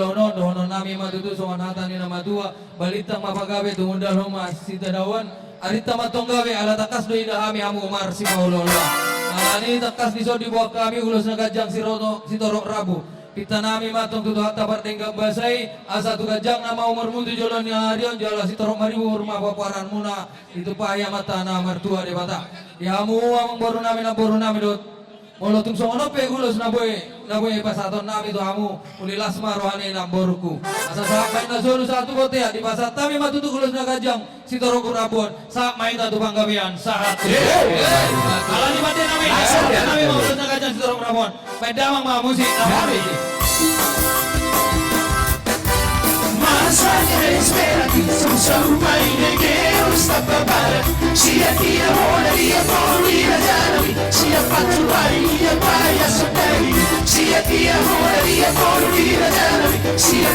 Dono nami matutu somanata ni nama tua balita mapagabe tumundal homa sita dawan arita matonggawe ala takas do ida kami amu Umar si Paulola alani takas di sodi bawa kami ulos nagajang si Torok Rabu kita nami matong tutu hatta partengga basai asa tu gajang nama Umar Mundu jolan ni harion jala si Torok Maribu rumah paparan muna itu paya mata na mertua de bata ya amu amang boru nami dot molo tung songono pe ulos na boy pasaton nami to amu uli lasma rohani namborku asa sak main na solo satu kote ya di pasat tami matutu ulos na gajang si Torok Rabon sak main tu panggawian saat ala ni mati nami mau ulos na gajang si Torok Rabon pedamang ma musik nami Masa que espera que somos uma e está para se aqui a hora e a polina janami se a patuari e a paia soteri se aqui a hora e a polina janami se a